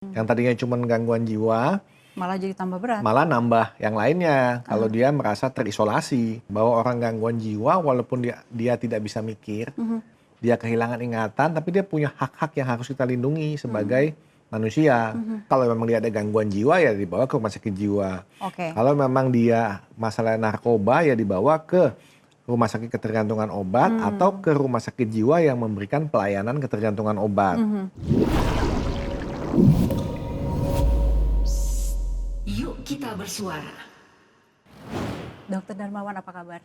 Yang tadinya cuma gangguan jiwa, Malah jadi tambah berat. malah nambah yang lainnya. Kalau dia merasa terisolasi, bahwa orang gangguan jiwa walaupun dia tidak bisa mikir, dia kehilangan ingatan, tapi dia punya hak-hak yang harus kita lindungi sebagai manusia. Kalau memang dia ada gangguan jiwa ya dibawa ke rumah sakit jiwa. Oke. Kalau memang dia masalah narkoba ya dibawa ke rumah sakit ketergantungan obat atau ke rumah sakit jiwa yang memberikan pelayanan ketergantungan obat. Yuk kita bersuara. Dokter Darmawan, apa kabar?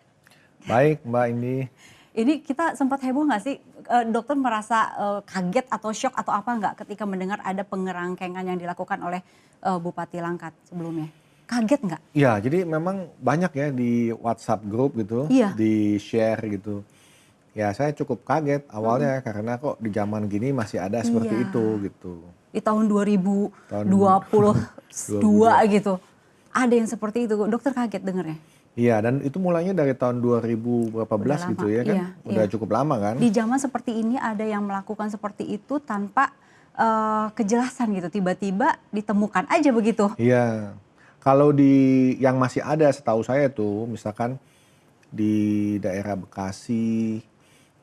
Baik Mbak Indi. Ini kita sempat heboh nggak sih, dokter merasa kaget atau shock atau apa nggak ketika mendengar ada pengerangkengan yang dilakukan oleh Bupati Langkat sebelumnya? Kaget nggak? Ya, jadi memang banyak ya di WhatsApp grup gitu, Iya. di share gitu. Ya saya cukup kaget awalnya karena kok di zaman gini masih ada seperti Iya. itu gitu. Di tahun 2022 gitu. Ada yang seperti itu, dokter kaget dengernya. Iya, dan itu mulainya dari tahun 2000 berapa belas Udah lama, gitu ya kan? iya, Udah iya. cukup lama kan? Di zaman seperti ini ada yang melakukan seperti itu tanpa kejelasan gitu, tiba-tiba ditemukan aja begitu. Iya. Kalau yang masih ada setahu saya tuh, misalkan di daerah Bekasi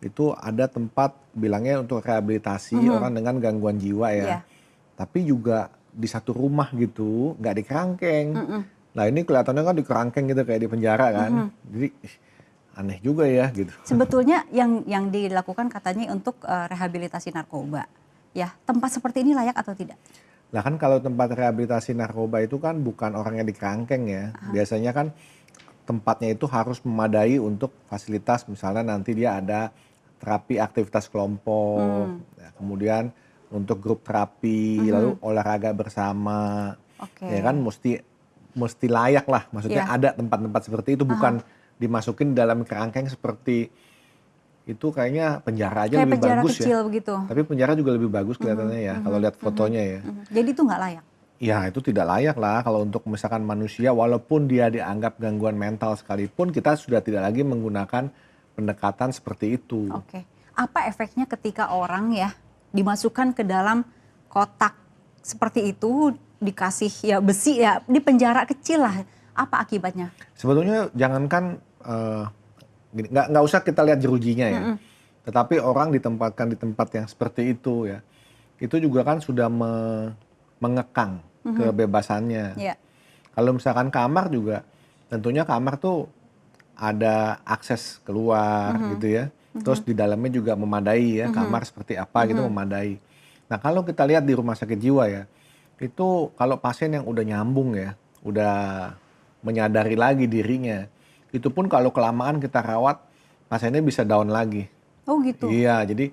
itu ada tempat bilangnya untuk rehabilitasi orang dengan gangguan jiwa ya. Iya. Tapi juga di satu rumah gitu, nggak di kerangkeng. Nah ini kelihatannya kan di kerangkeng gitu kayak di penjara kan. Jadi aneh juga ya gitu. Sebetulnya yang dilakukan katanya untuk rehabilitasi narkoba. Ya, tempat seperti ini layak atau tidak? Nah kan kalau tempat rehabilitasi narkoba itu kan bukan orangnya di kerangkeng ya. Biasanya kan tempatnya itu harus memadai untuk fasilitas, misalnya nanti dia ada terapi aktivitas kelompok, ya, kemudian untuk grup terapi, lalu olahraga bersama, Oke. ya kan mesti layak lah, maksudnya Iya. ada tempat-tempat seperti itu, bukan dimasukin dalam kerangkeng seperti itu. Kayaknya penjara aja Kayak lebih penjara bagus kecil ya. begitu. Tapi penjara juga lebih bagus kelihatannya ya, kalau lihat fotonya ya. Jadi itu nggak layak. Ya itu tidak layak lah kalau untuk misalkan manusia, walaupun dia dianggap gangguan mental sekalipun, kita sudah tidak lagi menggunakan pendekatan seperti itu. Oke. Apa efeknya ketika orang ya dimasukkan ke dalam kotak seperti itu, dikasih ya besi ya, di penjara kecil lah. Apa akibatnya? Sebetulnya jangankan gini, nggak usah kita lihat jerujinya ya, tetapi orang ditempatkan di tempat yang seperti itu ya, itu juga kan sudah mengekang kebebasannya. Ya. Kalau misalkan kamar juga, tentunya kamar tuh ada akses keluar gitu ya. Terus di dalamnya juga memadai ya, kamar seperti apa gitu memadai. Nah kalau kita lihat di rumah sakit jiwa ya, itu kalau pasien yang udah nyambung ya, udah menyadari lagi dirinya, itu pun kalau kelamaan kita rawat, pasiennya bisa down lagi. Oh gitu. Iya, jadi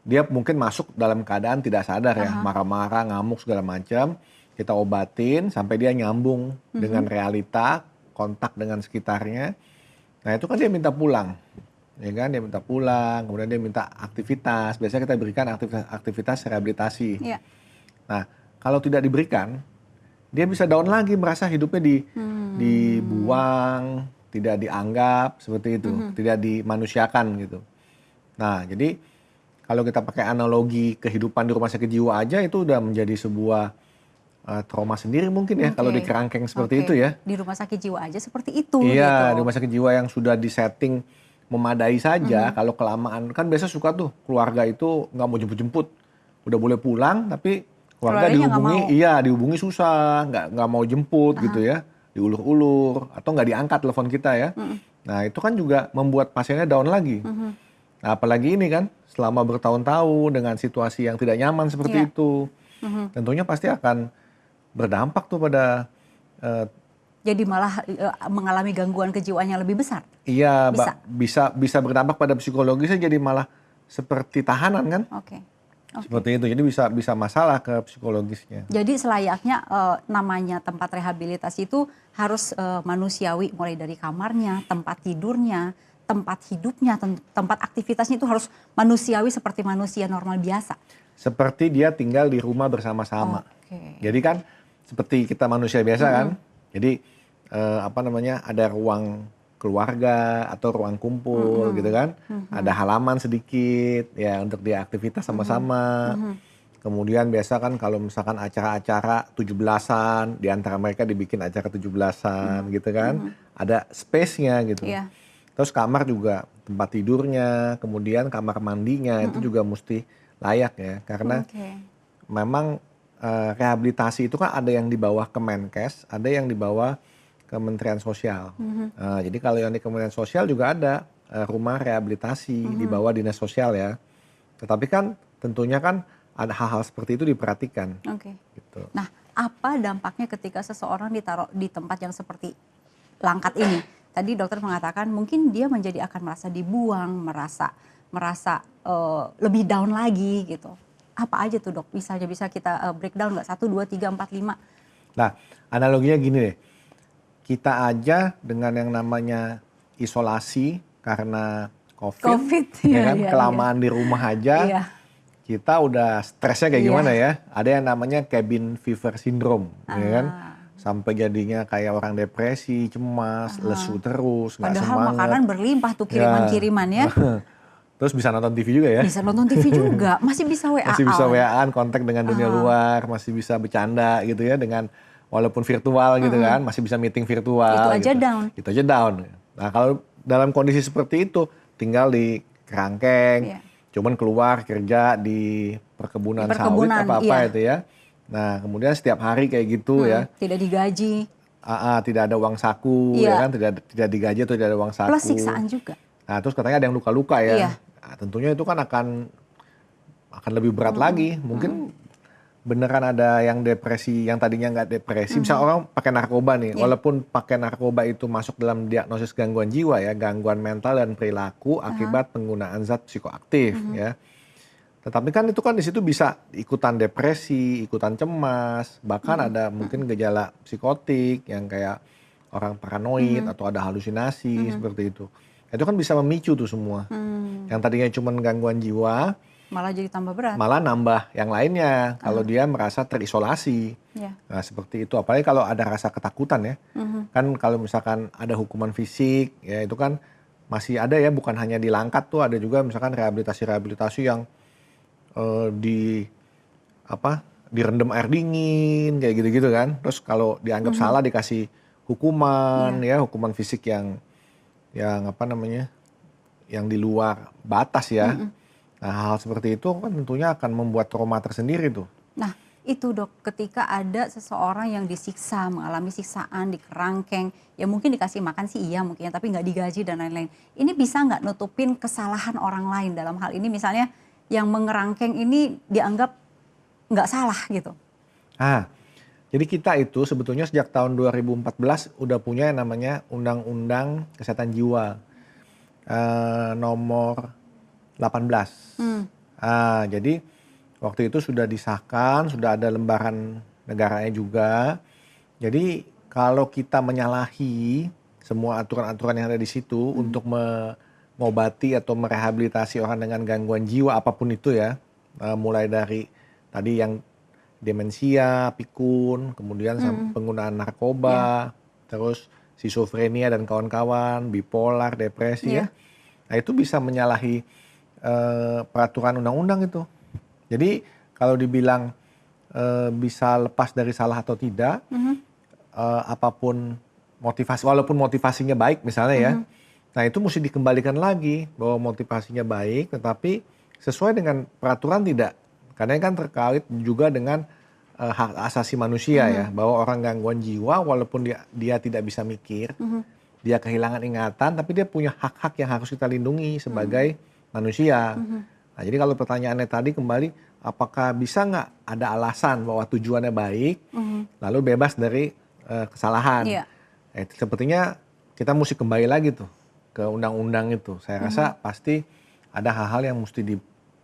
dia mungkin masuk dalam keadaan tidak sadar ya, marah-marah, ngamuk segala macam. Kita obatin sampai dia nyambung dengan realita, kontak dengan sekitarnya. Nah itu kan dia minta pulang, ya kan? Dia minta pulang, kemudian dia minta aktivitas. Biasanya kita berikan aktivitas rehabilitasi. Iya. Nah kalau tidak diberikan, dia bisa down lagi, merasa hidupnya dibuang, tidak dianggap seperti itu, tidak dimanusiakan gitu. Nah jadi kalau kita pakai analogi kehidupan di rumah sakit jiwa aja, itu udah menjadi sebuah trauma sendiri mungkin ya, kalau di kerangkeng seperti itu ya. Di rumah sakit jiwa aja seperti itu Iya, gitu. di rumah sakit jiwa yang sudah disetting memadai saja, kalau kelamaan kan biasa suka tuh keluarga itu nggak mau jemput-jemput, udah boleh pulang tapi keluarga Keluarganya nggak dihubungi, mau. iya dihubungi susah, nggak mau jemput gitu ya, diulur-ulur atau nggak diangkat telepon kita ya. Nah itu kan juga membuat pasiennya down lagi. Nah apalagi ini kan selama bertahun-tahun dengan situasi yang tidak nyaman seperti Iya. itu, tentunya pasti akan berdampak tuh pada Jadi malah mengalami gangguan kejiwaan yang lebih besar. iya, Bisa. bisa berdampak pada psikologisnya, jadi malah seperti tahanan kan, Oke. seperti itu. Jadi bisa masalah ke psikologisnya. Jadi selayaknya namanya tempat rehabilitasi itu harus manusiawi, mulai dari kamarnya, tempat tidurnya, tempat hidupnya, tempat aktivitasnya itu harus manusiawi seperti manusia normal biasa. Seperti dia tinggal di rumah bersama-sama. Oke. Jadi kan seperti kita manusia biasa kan. Jadi ada ruang keluarga atau ruang kumpul gitu kan. Ada halaman sedikit ya untuk dia aktivitas sama-sama. Kemudian biasa kan kalau misalkan acara-acara 17-an, di antara mereka dibikin acara 17-an gitu kan. Ada space-nya gitu. Iya. Terus kamar juga tempat tidurnya, kemudian kamar mandinya itu juga mesti layak ya. Karena Oke. memang rehabilitasi itu kan ada yang di bawah Kemenkes, ada yang di bawah Kementerian Sosial. Jadi kalau yang di Kementerian Sosial juga ada rumah rehabilitasi di bawah Dinas Sosial ya. Tetapi kan tentunya kan ada hal-hal seperti itu diperhatikan Oke. gitu. Nah, apa dampaknya ketika seseorang ditaruh di tempat yang seperti Langkat ini? Tadi dokter mengatakan mungkin dia akan merasa dibuang, merasa lebih down lagi gitu. Apa aja tuh dok? Misalnya bisa kita breakdown nggak? 1, 2, 3, 4, 5. Nah, analoginya gini deh. Kita aja dengan yang namanya isolasi karena COVID, COVID, ya iya, kan, iya, kelamaan di rumah aja, Iya. kita udah stresnya kayak Iya. gimana ya? Ada yang namanya cabin fever syndrome, ya kan? Ah. Sampai jadinya kayak orang depresi, cemas, lesu terus, nggak Padahal semangat. makanan berlimpah tuh Ya. kiriman-kiriman ya. Terus bisa nonton TV juga ya? Bisa nonton TV juga, masih bisa WA. Masih bisa WA-an, kontak dengan dunia luar, masih bisa bercanda gitu ya dengan walaupun virtual gitu kan, masih bisa meeting virtual. Itu aja gitu. down. Itu aja down. Nah kalau dalam kondisi seperti itu, tinggal di kerangkeng, Iya. cuman keluar kerja di perkebunan, Di perkebunan, sawit apa-apa iya. itu ya. Nah kemudian setiap hari kayak gitu ya, Tidak digaji, tidak ada uang saku Iya. ya kan, tidak digaji atau tidak ada uang saku. plus siksaan juga. Nah terus katanya ada yang luka-luka ya. Iya. Nah, tentunya itu kan akan lebih berat lagi. Mungkin beneran ada yang depresi, yang tadinya nggak depresi. Misal orang pakai narkoba nih, Iya. walaupun pakai narkoba itu masuk dalam diagnosis gangguan jiwa ya, gangguan mental dan perilaku akibat penggunaan zat psikoaktif ya. Tetapi kan itu kan di situ bisa ikutan depresi, ikutan cemas, bahkan ada mungkin gejala psikotik yang kayak orang paranoid atau ada halusinasi seperti itu. Itu kan bisa memicu tuh semua. Yang tadinya cuma gangguan jiwa, Malah jadi tambah berat. malah nambah yang lainnya kalau dia merasa terisolasi. Ya. Nah seperti itu, apalagi kalau ada rasa ketakutan ya. Kan kalau misalkan ada hukuman fisik, ya itu kan masih ada ya, bukan hanya di Langkat tuh, ada juga misalkan rehabilitasi-rehabilitasi yang direndam air dingin kayak gitu-gitu kan. Terus kalau dianggap salah dikasih hukuman ya, hukuman fisik yang apa namanya, yang di luar batas ya. Nah hal seperti itu kan tentunya akan membuat trauma tersendiri tuh. Nah itu dok, ketika ada seseorang yang disiksa, mengalami siksaan di kerangkeng, ya mungkin dikasih makan sih iya mungkin, tapi nggak digaji dan lain-lain. Ini bisa nggak nutupin kesalahan orang lain dalam hal ini, misalnya yang mengerangkeng ini dianggap nggak salah gitu. Jadi kita itu sebetulnya sejak tahun 2014 udah punya yang namanya Undang-Undang Kesehatan Jiwa nomor 18. Jadi waktu itu sudah disahkan, sudah ada lembaran negaranya juga. Jadi kalau kita menyalahi semua aturan-aturan yang ada di situ untuk mengobati atau merehabilitasi orang dengan gangguan jiwa apapun itu ya, mulai dari tadi yang demensia, pikun, kemudian penggunaan narkoba, terus skizofrenia dan kawan-kawan, bipolar, depresi ya. Nah itu bisa menyalahi peraturan undang-undang itu. Jadi kalau dibilang bisa lepas dari salah atau tidak, apapun motivasi, walaupun motivasinya baik misalnya ya, nah itu mesti dikembalikan lagi bahwa motivasinya baik, tetapi sesuai dengan peraturan tidak. Karena ini kan terkait juga dengan hak asasi manusia ya, bahwa orang gangguan jiwa walaupun dia tidak bisa mikir, dia kehilangan ingatan, tapi dia punya hak-hak yang harus kita lindungi sebagai manusia. Nah, jadi kalau pertanyaannya tadi kembali, apakah bisa nggak ada alasan bahwa tujuannya baik, lalu bebas dari kesalahan? Iya. Sepertinya kita mesti kembali lagi tuh ke undang-undang itu. Saya rasa pasti ada hal-hal yang mesti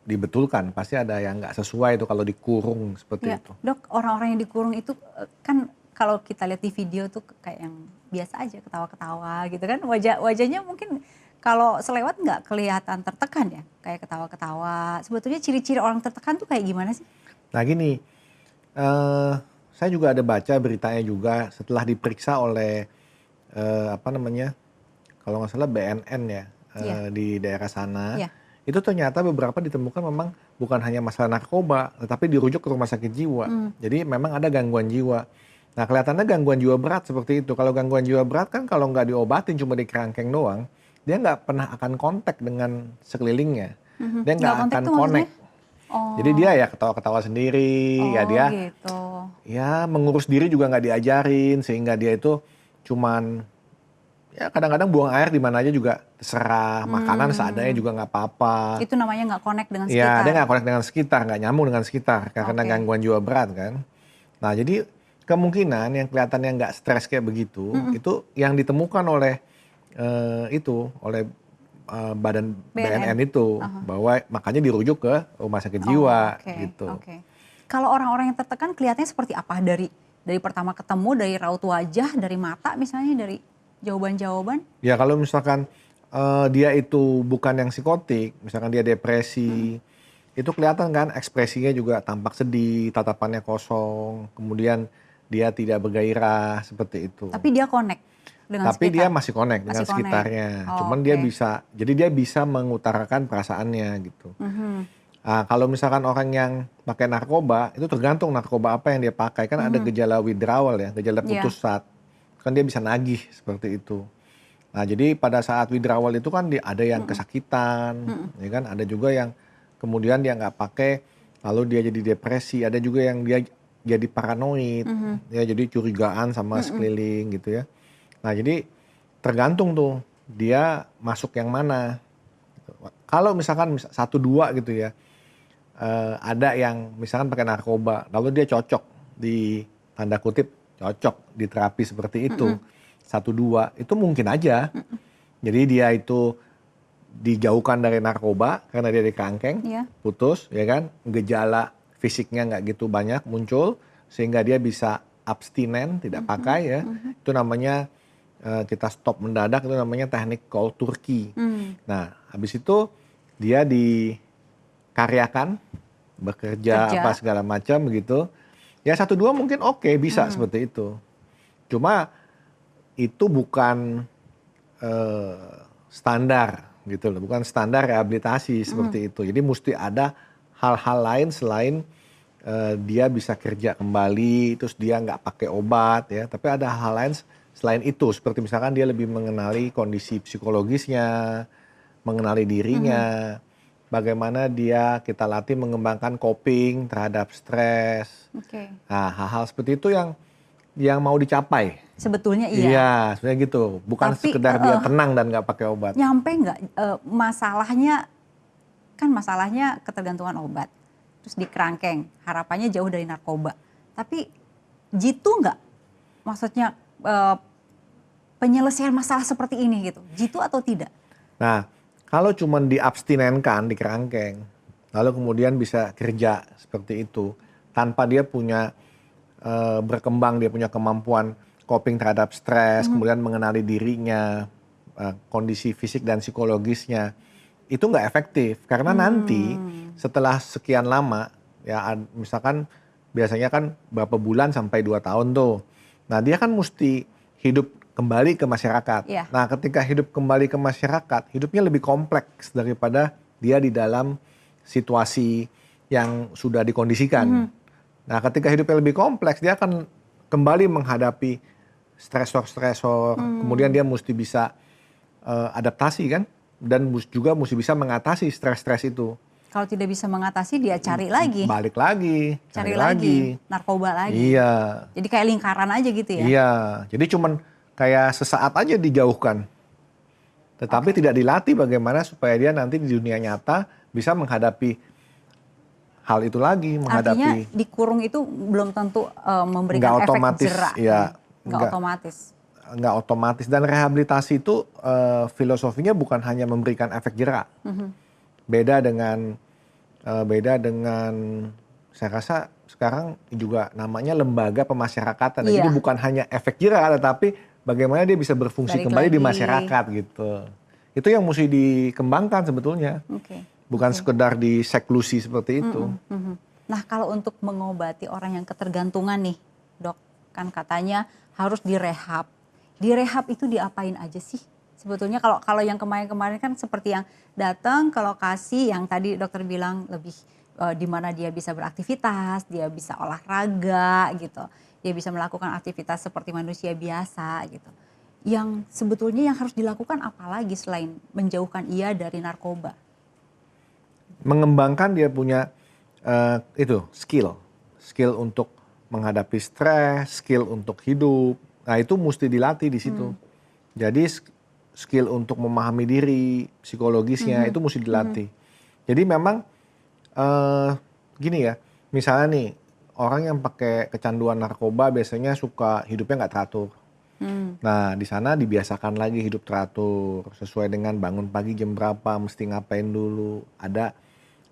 dibetulkan, pasti ada yang nggak sesuai itu kalau dikurung seperti itu. Dok, orang-orang yang dikurung itu kan kalau kita lihat di video tuh kayak yang biasa aja, ketawa-ketawa gitu kan, wajahnya mungkin kalau selewat nggak kelihatan tertekan ya, kayak ketawa-ketawa. Sebetulnya ciri-ciri orang tertekan tuh kayak gimana sih? Nah gini, saya juga ada baca beritanya juga setelah diperiksa oleh kalau nggak salah BNN ya, di daerah sana. Itu ternyata beberapa ditemukan memang bukan hanya masalah narkoba, tetapi dirujuk ke rumah sakit jiwa. Jadi memang ada gangguan jiwa. Nah kelihatannya gangguan jiwa berat seperti itu. Kalau gangguan jiwa berat kan kalau nggak diobatin cuma di kerangkeng doang, dia nggak pernah akan kontak dengan sekelilingnya. Dia nggak Nggak kontak akan tuh maksudnya? connect. Jadi dia ya ketawa-ketawa sendiri, ya Oh dia gitu. ya mengurus diri juga nggak diajarin, sehingga dia itu cuman ya kadang-kadang buang air di mana aja juga terserah, makanan seadanya juga nggak apa-apa. Itu namanya nggak connect dengan Ya, sekitar. dia nggak connect dengan sekitar, nggak nyambung dengan sekitar karena Oke. gangguan jiwa berat kan. Nah, jadi kemungkinan yang kelihatannya nggak stres kayak begitu, itu yang ditemukan oleh oleh badan BNN. BNN itu, bahwa makanya dirujuk ke rumah sakit jiwa Oke, gitu. oke. Kalau orang-orang yang tertekan kelihatannya seperti apa dari pertama ketemu, dari raut wajah, dari mata misalnya, dari jawaban-jawaban? Ya kalau misalkan dia itu bukan yang psikotik, misalkan dia depresi, itu kelihatan kan ekspresinya juga tampak sedih, tatapannya kosong, kemudian dia tidak bergairah seperti itu. Tapi dia connect dengan Tapi dia sekitar. masih connect dengan Masih connect. sekitarnya. Oh, Cuman dia oke. jadi dia bisa mengutarakan perasaannya gitu. Mhm. Nah, kalau misalkan orang yang pakai narkoba, itu tergantung narkoba apa yang dia pakai. Kan ada gejala withdrawal ya, gejala Iya. putus saat. Kan dia bisa nagih seperti itu. Nah, jadi pada saat withdrawal itu kan ada yang kesakitan, ya kan? Ada juga yang kemudian dia nggak pakai, lalu dia jadi depresi. Ada juga yang dia jadi paranoid, ya jadi curigaan sama sekeliling gitu ya. Nah, jadi tergantung tuh dia masuk yang mana. Kalau misalkan 1-2 gitu ya, ada yang misalkan pakai narkoba, lalu dia cocok di tanda kutip cocok di terapi seperti itu, 1-2 itu mungkin aja. Jadi dia itu dijauhkan dari narkoba karena dia di kerangkeng, Iya. putus, ya kan, gejala fisiknya nggak gitu banyak muncul, sehingga dia bisa abstinen, tidak pakai ya. Itu namanya kita stop mendadak, itu namanya teknik cold turkey. Nah, habis itu dia dikaryakan, bekerja Kerja. apa segala macam begitu. Ya 1-2 mungkin oke, bisa seperti itu. Cuma itu bukan standar gitu loh, bukan standar rehabilitasi seperti itu. Jadi mesti ada hal-hal lain selain dia bisa kerja kembali, terus dia nggak pakai obat ya. Tapi ada hal lain selain itu, seperti misalkan dia lebih mengenali kondisi psikologisnya, mengenali dirinya, bagaimana dia kita latih mengembangkan coping terhadap stres. Oke. Nah, hal-hal seperti itu yang mau dicapai. Sebetulnya iya. Iya, sebenarnya gitu. Bukan Tapi, sekedar dia tenang dan nggak pakai obat. Nyampe nggak masalahnya, kan masalahnya ketergantungan obat. Terus di kerangkeng, harapannya jauh dari narkoba. Tapi jitu nggak? Maksudnya penyelesaian masalah seperti ini gitu. Jitu atau tidak? Nah, kalau cuma diabstinenkan di kerangkeng, lalu kemudian bisa kerja seperti itu, tanpa dia punya berkembang, dia punya kemampuan coping terhadap stres, kemudian mengenali dirinya, kondisi fisik dan psikologisnya, itu nggak efektif. Karena nanti setelah sekian lama, ya misalkan biasanya kan berapa bulan sampai 2 tahun tuh. Nah dia kan mesti hidup kembali ke masyarakat. Iya. Nah ketika hidup kembali ke masyarakat, hidupnya lebih kompleks daripada dia di dalam situasi yang sudah dikondisikan. Nah ketika hidupnya lebih kompleks, dia akan kembali menghadapi stresor-stresor, kemudian dia mesti bisa adaptasi kan, dan juga mesti bisa mengatasi stres-stres itu. Kalau tidak bisa mengatasi, dia cari lagi. Balik lagi, Cari lagi. Narkoba lagi. Iya. Jadi kayak lingkaran aja gitu ya? Iya, jadi cuman kayak sesaat aja dijauhkan. Tetapi tidak dilatih bagaimana supaya dia nanti di dunia nyata bisa menghadapi hal itu lagi, menghadapi. Artinya dikurung itu belum tentu memberikan Nggak efek otomatis, jerak. ya. Nggak otomatis. Nggak otomatis, dan rehabilitasi itu filosofinya bukan hanya memberikan efek jerak. Beda dengan saya rasa sekarang juga namanya lembaga pemasyarakatan. Iya. Jadi bukan hanya efek jerak, tetapi bagaimana dia bisa berfungsi Balik kembali di lagi. masyarakat gitu. Itu yang mesti dikembangkan sebetulnya. Oke. Bukan sekedar diseklusi seperti itu. Nah kalau untuk mengobati orang yang ketergantungan nih dok, kan katanya harus direhab. Direhab itu diapain aja sih? Sebetulnya kalau yang kemarin-kemarin kan seperti yang datang ke lokasi yang tadi dokter bilang lebih di mana dia bisa beraktivitas, dia bisa olahraga gitu, dia bisa melakukan aktivitas seperti manusia biasa gitu. Yang sebetulnya yang harus dilakukan apalagi selain menjauhkan ia dari narkoba? Mengembangkan dia punya itu skill untuk menghadapi stres, skill untuk hidup. Nah itu mesti dilatih di situ. Jadi skill untuk memahami diri, psikologisnya itu mesti dilatih. Jadi memang gini ya, misalnya nih orang yang pakai kecanduan narkoba biasanya suka hidupnya nggak teratur. Nah di sana dibiasakan lagi hidup teratur sesuai dengan bangun pagi jam berapa, mesti ngapain dulu, ada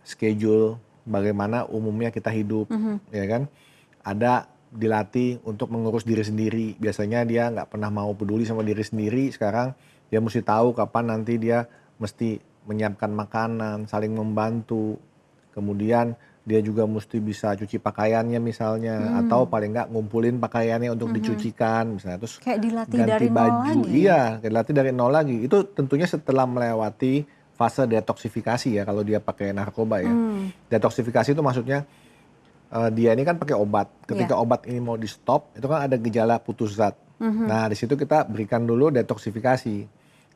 schedule bagaimana umumnya kita hidup, ya kan? Ada dilatih untuk mengurus diri sendiri. Biasanya dia nggak pernah mau peduli sama diri sendiri. Sekarang dia mesti tahu kapan nanti dia mesti menyiapkan makanan, saling membantu. Kemudian dia juga mesti bisa cuci pakaiannya misalnya, atau paling nggak ngumpulin pakaiannya untuk dicucikan, misalnya terus Kayak dilatih ganti dari nol baju. lagi. Iya, kayak dilatih dari nol lagi. Itu tentunya setelah melewati fase detoksifikasi ya kalau dia pakai narkoba ya. Detoksifikasi itu maksudnya dia ini kan pakai obat. Ketika obat ini mau di stop, itu kan ada gejala putus zat. Nah di situ kita berikan dulu detoksifikasi.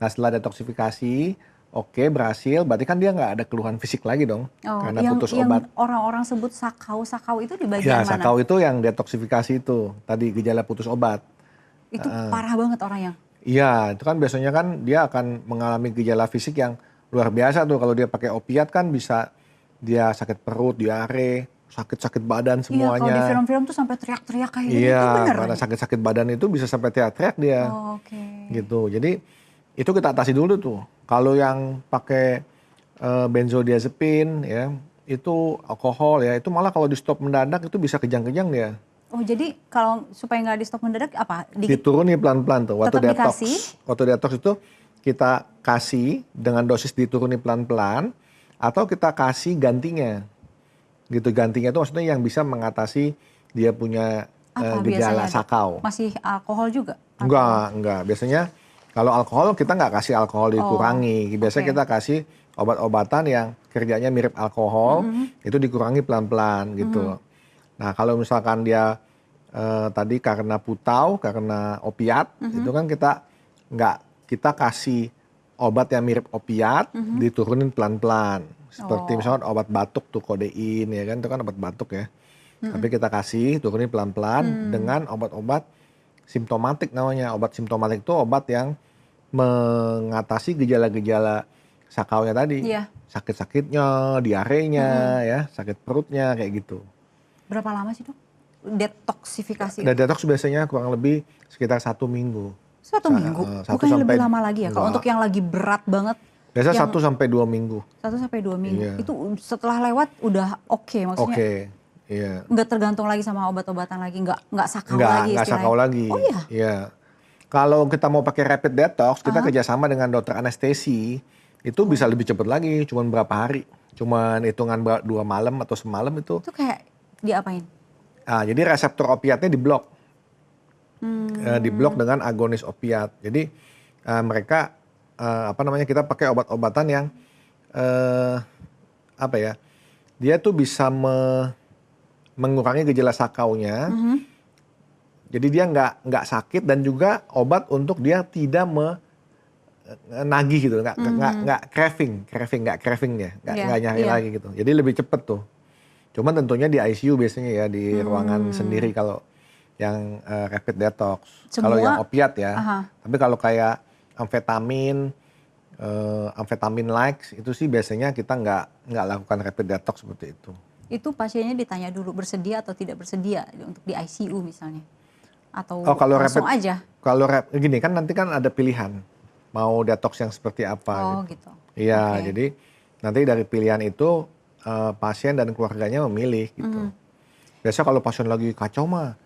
Nah setelah detoksifikasi, oke berhasil, berarti kan dia nggak ada keluhan fisik lagi dong, Oh, karena yang putus obat. orang-orang sebut sakau itu di Ya bagian mana? sakau itu yang detoksifikasi itu, tadi gejala putus obat. Itu parah banget orang yang. Iya, itu kan biasanya kan dia akan mengalami gejala fisik yang luar biasa tuh. Kalau dia pakai opiat kan bisa dia sakit perut, diare, sakit-sakit badan Iya, kalau di semuanya. film-film tuh sampai teriak-teriak kayak gitu. Itu Iya, bener. karena sakit-sakit badan itu bisa sampai teriak-teriak dia. Oh, oke. Gitu. Jadi itu kita atasi dulu tuh. Kalau yang pakai benzodiazepin ya, itu alkohol ya, itu malah kalau di stop mendadak itu bisa kejang-kejang dia. Oh, jadi kalau supaya nggak di stop mendadak apa? Dituruni pelan-pelan tuh. Waktu Tetap detox, dikasih? waktu detox itu kita kasih dengan dosis dituruni pelan-pelan, atau kita kasih gantinya. Gitu, gantinya itu maksudnya yang bisa mengatasi dia punya Apa gejala biasanya, Dok? sakau. Masih alkohol juga? Enggak. Biasanya kalau alkohol kita nggak kasih alkohol dikurangi. Biasanya oke. kita kasih obat-obatan yang kerjanya mirip alkohol, itu dikurangi pelan-pelan gitu. Nah kalau misalkan dia tadi karena putau, karena opiat, itu kan kita kasih obat yang mirip opiat, diturunin pelan-pelan. Seperti misalkan obat batuk tuh kodein ya kan, itu kan obat batuk ya. Tapi kita kasih turunin pelan-pelan dengan obat-obat simptomatik namanya. Obat simptomatik itu obat yang mengatasi gejala-gejala sakaunya tadi. Iya. Sakit-sakitnya, diarenya ya, sakit perutnya kayak gitu. Berapa lama sih, Dok? Detoksifikasi Dan itu? detox biasanya kurang lebih sekitar 1 minggu. 1 minggu? satu Bukannya lebih sampai- lama lagi ya? Kalau enggak. untuk yang lagi berat banget, Biasanya yang 1 sampai 2 minggu. 1 sampai 2 minggu. Iya. Itu setelah lewat udah oke, maksudnya Oke, iya. nggak tergantung lagi sama obat-obatan lagi, nggak sakau Enggak lagi istilahnya. sakau lagi. Oh iya? Iya. Kalau kita mau pakai rapid detox, kita kerjasama dengan dokter anestesi, itu bisa lebih cepat lagi, cuman berapa hari. Cuman hitungan 2 malam atau semalam itu. Itu kayak diapain? Jadi reseptor opiatnya diblok. Diblok dengan agonis opiat. Jadi mereka kita pakai obat-obatan yang dia tuh bisa mengurangi gejala sakaunya. Jadi dia nggak sakit, dan juga obat untuk dia tidak nagih gitu, nggak craving dia, nggak nyari lagi gitu. Jadi lebih cepet tuh. Cuman tentunya di ICU biasanya ya, di ruangan sendiri kalau yang rapid detox. Kalau yang opiat ya. Tapi kalau kayak amfetamin likes itu sih biasanya kita nggak lakukan rapid detox seperti itu. Itu pasiennya ditanya dulu bersedia atau tidak bersedia untuk di ICU misalnya? Atau kalau langsung rapid, aja? Kalau gini kan nanti kan ada pilihan mau detox yang seperti apa. Gitu. Iya, Oke. jadi nanti dari pilihan itu pasien dan keluarganya memilih gitu. Biasanya kalau pasien lagi kacau mah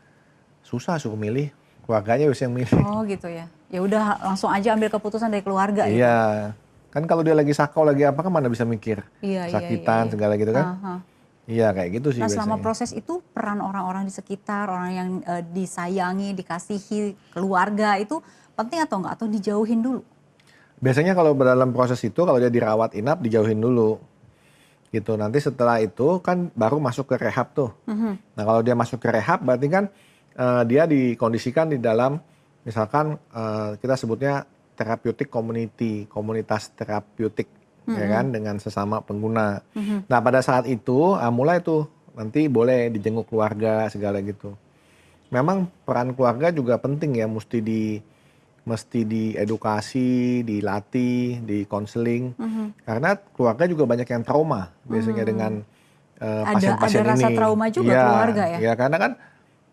susah suruh milih, keluarganya bisa yang milih. Oh gitu ya. Ya udah langsung aja ambil keputusan dari keluarga ya. Iya, kan kalau dia lagi sakau lagi apa kan mana bisa mikir sakitan segala gitu kan. Iya kayak gitu sih Nah selama biasanya. proses itu peran orang-orang di sekitar, orang yang disayangi, dikasihi, keluarga itu penting atau enggak? Atau dijauhin dulu? Biasanya kalau dalam proses itu kalau dia dirawat inap dijauhin dulu. gitu. Nanti setelah itu kan baru masuk ke rehab tuh. Nah kalau dia masuk ke rehab berarti kan dia dikondisikan di dalam misalkan kita sebutnya therapeutic community, komunitas terapeutik ya kan dengan sesama pengguna. Nah pada saat itu mulai tuh nanti boleh dijenguk keluarga segala gitu. Memang peran keluarga juga penting ya, mesti diedukasi, dilatih, di konseling. Karena keluarga juga banyak yang trauma biasanya dengan pasien-pasien ada rasa ini. trauma juga Iya, keluarga ya? ya karena kan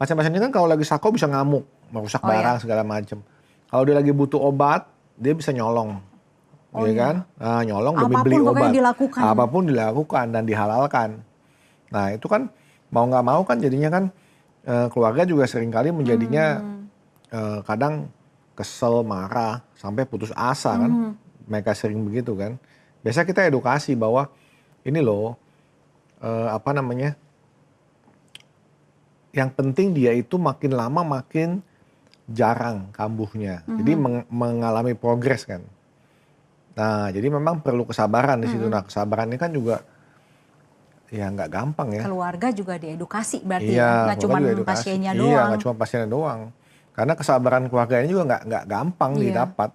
pasien-pasien ini kan kalau lagi sako bisa ngamuk, merusak barang segala macam. Kalau dia lagi butuh obat, dia bisa nyolong. Ya kan? Nah, nyolong demi Apapun beli pokoknya obat. dilakukan. Apapun dilakukan dan dihalalkan. Nah, itu kan mau nggak mau kan jadinya kan keluarga juga seringkali menjadinya kadang kesel, marah, sampai putus asa kan. Mereka sering begitu kan. Biasa kita edukasi bahwa ini loh, apa namanya, yang penting dia itu makin lama makin jarang kambuhnya. Jadi mengalami progres kan. Nah, jadi memang perlu kesabaran di situ. Nah, kesabaran ini kan juga ya nggak gampang ya. Keluarga juga diedukasi berarti Iya, ya, nggak cuma keluarga juga edukasi. pasiennya Iya, doang. nggak cuma pasiennya doang. Karena kesabaran keluarga ini juga nggak gampang Iya. didapat,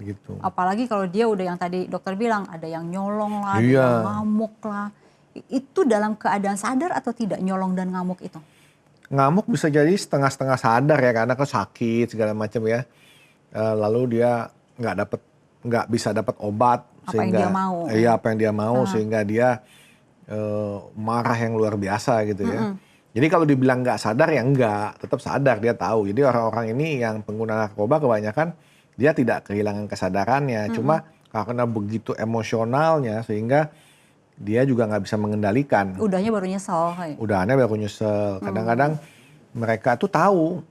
gitu. Apalagi kalau dia udah yang tadi dokter bilang ada yang nyolong lah, ada Iya. yang ngamuk lah. Itu dalam keadaan sadar atau tidak nyolong dan ngamuk itu? Ngamuk bisa jadi setengah-setengah sadar ya karena kan sakit segala macam ya. Lalu dia nggak bisa dapat obat Apa yang dia mau. Iya, apa yang dia mau sehingga dia marah yang luar biasa gitu ya. Jadi kalau dibilang nggak sadar ya enggak, tetap sadar, dia tahu. Jadi orang-orang ini yang pengguna narkoba kebanyakan dia tidak kehilangan kesadarannya, cuma karena begitu emosionalnya sehingga dia juga nggak bisa mengendalikan. Udahnya baru nyesel. Udahannya baru nyesel. Kadang-kadang mereka tuh tahu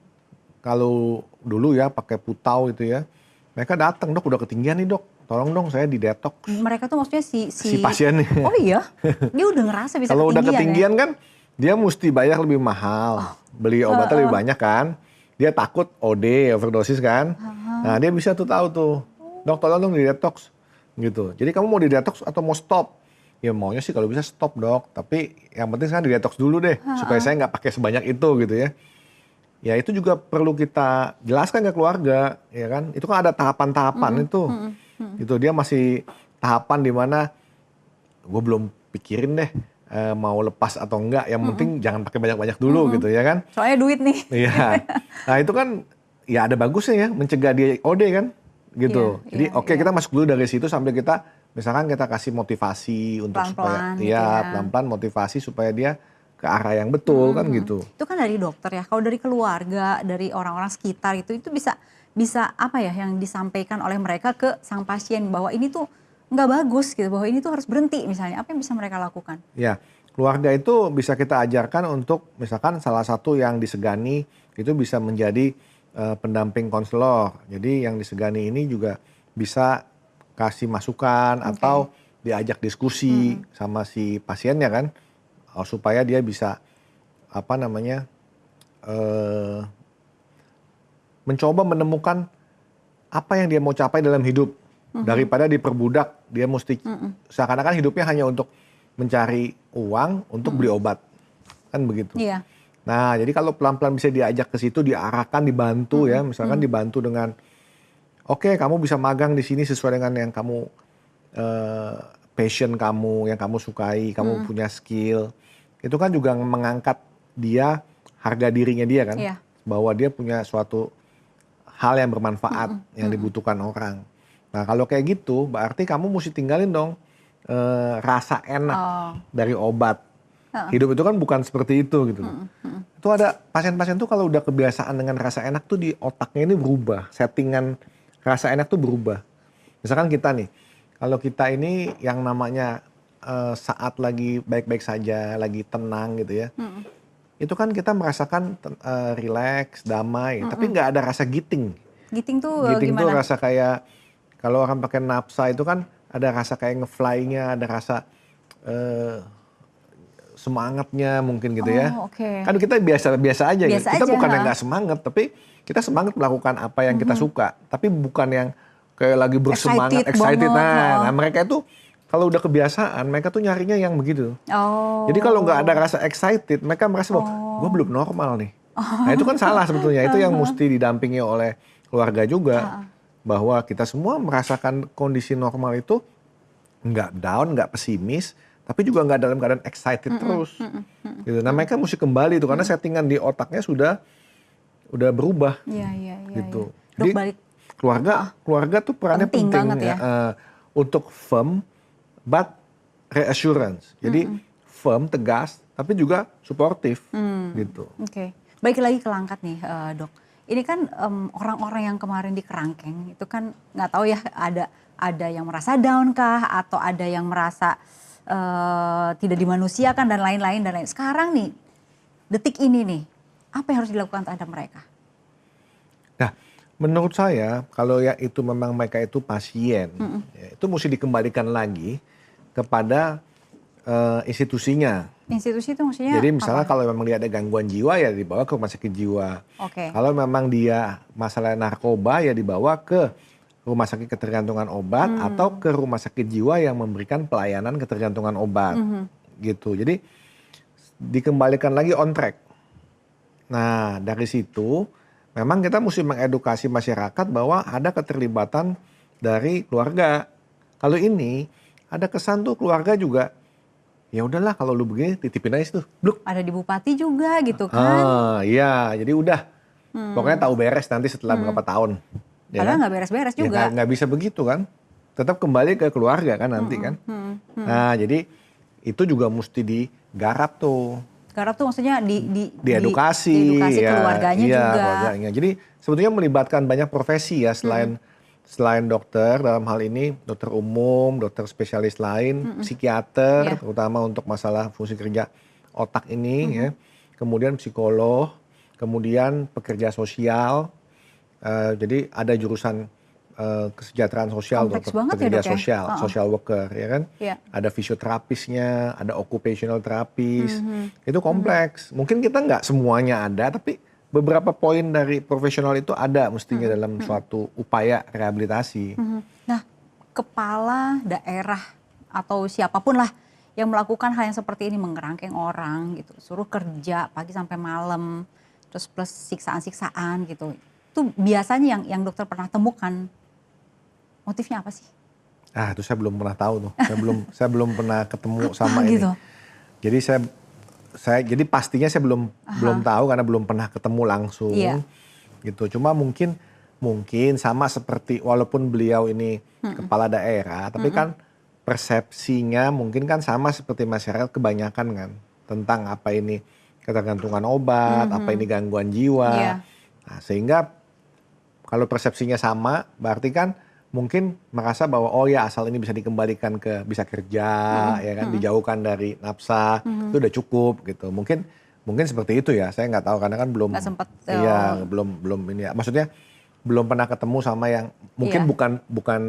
kalau dulu ya pakai putau itu ya, mereka datang, dok udah ketinggian nih dok, tolong dong saya di detox. Mereka tuh maksudnya si pasiennya. Oh iya, dia udah ngerasa bisa kalau udah ketinggian ya? kan dia mesti bayar lebih mahal, beli obatnya lebih banyak kan. Dia takut OD, overdosis kan. Nah dia bisa tuh tahu tuh, dok tolong dong di detox gitu. Jadi kamu mau di detox atau mau stop? Ya maunya sih kalau bisa stop dok, tapi yang penting sekarang di detox dulu deh, supaya saya nggak pakai sebanyak itu gitu ya. Ya itu juga perlu kita jelaskan ke keluarga, ya kan? Itu kan ada tahapan-tahapan itu. Itu dia masih tahapan di mana gue belum pikirin deh mau lepas atau enggak. Yang penting jangan pakai banyak-banyak dulu gitu ya kan? Soalnya duit nih. Iya. Nah itu kan ya ada bagusnya ya mencegah dia OD kan, gitu. Jadi oke, kita masuk dulu dari situ sambil kita misalkan kita kasih motivasi untuk Pelan-pelan supaya gitu ya. pelan-pelan motivasi supaya dia ke arah yang betul kan gitu. Itu kan dari dokter ya. Kalau dari keluarga, dari orang-orang sekitar itu bisa apa ya yang disampaikan oleh mereka ke sang pasien bahwa ini tuh nggak bagus gitu, bahwa ini tuh harus berhenti misalnya. Apa yang bisa mereka lakukan? Ya, keluarga itu bisa kita ajarkan untuk misalkan salah satu yang disegani itu bisa menjadi pendamping konselor. Jadi yang disegani ini juga bisa kasih masukan atau diajak diskusi sama si pasiennya kan, supaya dia bisa apa namanya mencoba menemukan apa yang dia mau capai dalam hidup daripada diperbudak. Dia mesti seakan-akan hidupnya hanya untuk mencari uang untuk beli obat kan begitu. Iya. Nah jadi kalau pelan-pelan bisa diajak ke situ, diarahkan, dibantu ya, misalkan dibantu dengan oke, kamu bisa magang di sini sesuai dengan yang kamu passion kamu, yang kamu sukai, kamu punya skill. Itu kan juga mengangkat dia, harga dirinya dia kan. Iya. Bahwa dia punya suatu hal yang bermanfaat, yang dibutuhkan orang. Nah kalau kayak gitu, berarti kamu mesti tinggalin dong rasa enak dari obat. Hidup itu kan bukan seperti itu gitu. Itu ada pasien-pasien tuh kalau udah kebiasaan dengan rasa enak tuh di otaknya ini berubah. Settingan rasa enak tuh berubah. Misalkan kita nih, kalau kita ini yang namanya saat lagi baik-baik saja, lagi tenang gitu ya. Itu kan kita merasakan relax, damai, tapi nggak ada rasa giting. Giting tuh Giting tuh gimana? rasa kayak, kalau orang pakai napsa itu kan ada rasa kayak ngefly-nya, ada rasa semangatnya mungkin gitu ya. Oke. Kan kita biasa-biasa aja. Biasa Kita aja, bukan yang nggak semangat, tapi kita semangat melakukan apa yang kita suka. Tapi bukan yang kayak lagi bersemangat, Excited excited. banget, Nah mereka itu kalau udah kebiasaan, mereka tuh nyarinya yang begitu. Oh. Jadi kalau nggak ada rasa excited, mereka merasa bahwa gue belum normal nih. Nah itu kan salah sebetulnya. Itu yang mesti didampingi oleh keluarga juga. Bahwa kita semua merasakan kondisi normal itu nggak down, nggak pesimis, tapi juga nggak dalam keadaan excited terus. Gitu. Nah mereka mesti kembali itu karena settingan di otaknya udah berubah. Iya. Gitu. Dok, Jadi balik keluarga tuh perannya penting penting banget ya. untuk firm but reassurance. Jadi firm, tegas, tapi juga suportif gitu. Oke. Baik lagi ke Langkat nih, Dok. Ini kan orang-orang yang kemarin di Kerangkeng itu kan nggak tahu ya, ada yang merasa down kah atau ada yang merasa tidak dimanusiakan dan lain-lain. Sekarang nih, detik ini nih, apa yang harus dilakukan terhadap mereka? Nah, menurut saya kalau ya itu memang mereka itu pasien, ya, itu mesti dikembalikan lagi kepada institusinya. Institusi itu maksudnya Jadi misalnya apa? kalau memang dia ada gangguan jiwa ya dibawa ke rumah sakit jiwa. Oke. Kalau memang dia masalah narkoba ya dibawa ke rumah sakit ketergantungan obat atau ke rumah sakit jiwa yang memberikan pelayanan ketergantungan obat. Gitu. Jadi dikembalikan lagi on track. Nah, dari situ memang kita mesti mengedukasi masyarakat bahwa ada keterlibatan dari keluarga. Kalau ini ada kesan tuh keluarga juga, ya udahlah kalau lu begini titipin aja tuh, bluk. Ada di bupati juga gitu kan? Iya, jadi udah. Pokoknya tahu beres nanti setelah berapa tahun. Ya Padahal kan? nggak beres-beres Ya juga. nggak bisa begitu kan. Tetap kembali ke keluarga kan nanti kan. Nah, jadi itu juga mesti digarap tuh. Garap tuh maksudnya Diedukasi, diedukasi ya, keluarganya iya, juga. keluarganya. Jadi sebetulnya melibatkan banyak profesi ya selain dokter dalam hal ini dokter umum, dokter spesialis lain, psikiater Iya. terutama untuk masalah fungsi kerja otak ini ya. Kemudian psikolog, kemudian pekerja sosial. Jadi ada jurusan kesejahteraan sosial, Kompleks dokter banget ya, pekerja Dok, ya? sosial, social worker ya kan. Iya. Ada fisioterapisnya, ada occupational terapis, itu kompleks. Mungkin kita nggak semuanya ada, tapi beberapa poin dari profesional itu ada mestinya dalam suatu upaya rehabilitasi. Nah, kepala daerah atau siapapun lah yang melakukan hal yang seperti ini, mengerangkeng orang gitu, suruh kerja pagi sampai malam, terus plus siksaan-siksaan gitu. Itu biasanya yang dokter pernah temukan motifnya apa sih? Ah, itu saya belum pernah tahu tuh. Saya belum pernah ketemu sama ini. Gitu. Jadi jadi pastinya saya belum tahu karena belum pernah ketemu langsung. Iya. Gitu. Cuma mungkin sama seperti walaupun beliau ini kepala daerah, tapi kan persepsinya mungkin kan sama seperti masyarakat kebanyakan kan tentang apa ini ketergantungan obat, apa ini gangguan jiwa. Iya. Nah, sehingga kalau persepsinya sama, berarti kan mungkin merasa bahwa oh ya asal ini bisa dikembalikan ke bisa kerja, ya kan, dijauhkan dari nafsa, itu udah cukup gitu. Mungkin seperti itu ya. Saya nggak tahu karena kan belum. Nggak sempet, Iya, belum ini ya. Maksudnya belum pernah ketemu sama yang mungkin Iya. bukan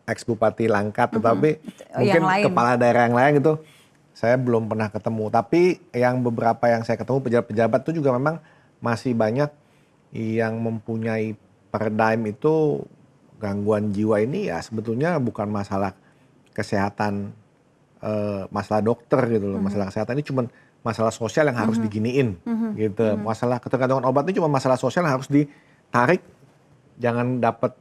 ex bupati Langkat, tetapi mungkin Yang lain. kepala daerah yang lain gitu. Saya belum pernah ketemu. Tapi yang beberapa yang saya ketemu pejabat-pejabat itu juga memang masih banyak yang mempunyai paradigm itu gangguan jiwa ini ya sebetulnya bukan masalah kesehatan, masalah dokter gitu loh. Masalah kesehatan ini cuma masalah sosial yang harus diginiin gitu. Masalah ketergantungan obat ini cuma masalah sosial yang harus ditarik, jangan dapat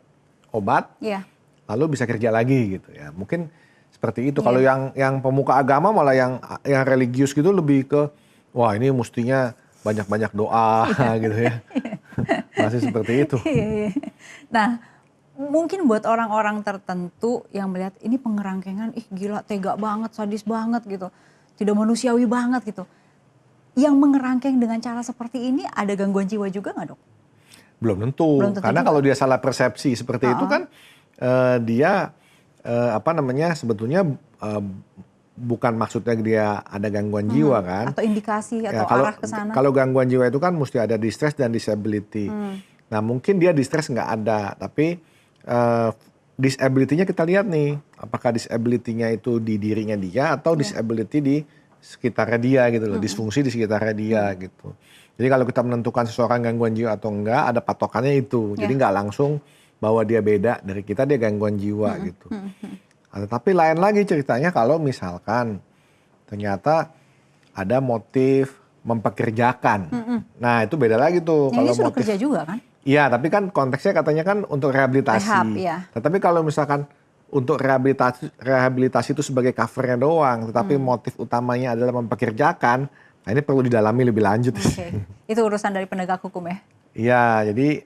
obat, Iya. lalu bisa kerja lagi gitu ya. Mungkin seperti itu. Iya. Kalau yang pemuka agama malah yang religius gitu lebih ke wah ini mestinya banyak-banyak doa gitu ya. Masih seperti itu. Nah, mungkin buat orang-orang tertentu yang melihat ini pengerangkengan, ih gila tega banget, sadis banget gitu. Tidak manusiawi banget gitu. Yang mengerangkeng dengan cara seperti ini ada gangguan jiwa juga nggak, Dok? Belum tentu. Belum tentu Karena juga. kalau dia salah persepsi seperti itu kan dia sebetulnya bukan maksudnya dia ada gangguan jiwa kan. Atau indikasi atau Ya, kalau arah ke sana? kalau gangguan jiwa itu kan mesti ada distress dan disability. Nah mungkin dia distress nggak ada, tapi disability-nya kita lihat nih, apakah disability-nya itu di dirinya dia atau disability di sekitarnya dia gitu loh, disfungsi di sekitarnya dia gitu. Jadi kalau kita menentukan seseorang gangguan jiwa atau enggak, ada patokannya itu. Jadi nggak langsung bahwa dia beda dari kita, dia gangguan jiwa gitu. Tapi lain lagi ceritanya kalau misalkan ternyata ada motif mempekerjakan. Nah itu beda lagi tuh. Ini Kalau suruh motif, kerja juga kan? iya tapi kan konteksnya katanya kan untuk rehabilitasi. Rehab, ya. Tetapi kalau misalkan untuk rehabilitasi itu sebagai covernya doang, tetapi motif utamanya adalah mempekerjakan, nah ini perlu didalami lebih lanjut. Oke. Itu urusan dari penegak hukum ya? Iya, jadi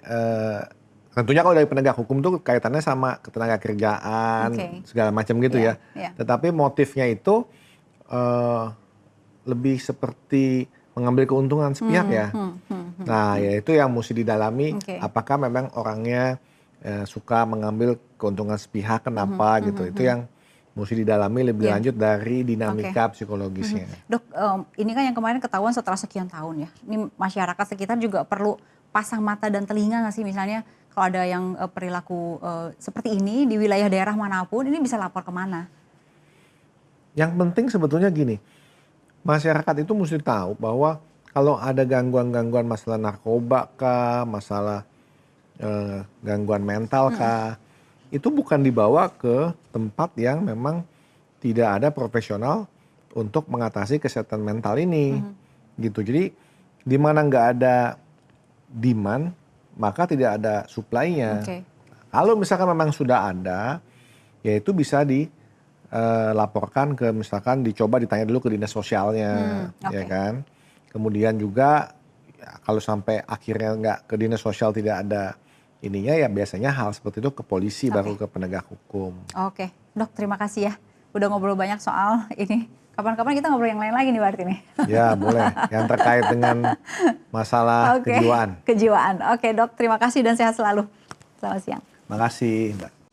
tentunya kalau dari penegak hukum tuh kaitannya sama ketenaga kerjaan, segala macam gitu Iya, ya. iya. Tetapi motifnya itu lebih seperti mengambil keuntungan sepihak ya. Nah, ya itu yang mesti didalami. Oke. Apakah memang orangnya suka mengambil keuntungan sepihak, kenapa gitu. Itu yang mesti didalami lebih Iya. lanjut dari dinamika psikologisnya. Dok, ini kan yang kemarin ketahuan setelah sekian tahun ya. Ini masyarakat sekitar juga perlu pasang mata dan telinga nggak sih, misalnya kalau ada yang perilaku seperti ini di wilayah daerah manapun, ini bisa lapor kemana? Yang penting sebetulnya gini, masyarakat itu mesti tahu bahwa kalau ada gangguan-gangguan masalah narkoba kah, masalah gangguan mental kah, itu bukan dibawa ke tempat yang memang tidak ada profesional untuk mengatasi kesehatan mental ini, gitu. Jadi di mana nggak ada demand, maka tidak ada supply-nya. Oke. Kalau misalkan memang sudah ada, ya itu bisa dilaporkan ke, misalkan dicoba ditanya dulu ke dinas sosialnya, ya oke. kan. Kemudian juga ya, kalau sampai akhirnya nggak ke dinas sosial tidak ada ininya, ya biasanya hal seperti itu ke polisi baru ke penegak hukum. Oke, Dok, terima kasih ya. Udah ngobrol banyak soal ini. Kapan-kapan kita ngobrol yang lain lagi nih berarti nih. Ya boleh, yang terkait dengan masalah kejiwaan. Kejiwaan. Oke, Dok, terima kasih dan sehat selalu. Selamat siang. Makasih Mbak.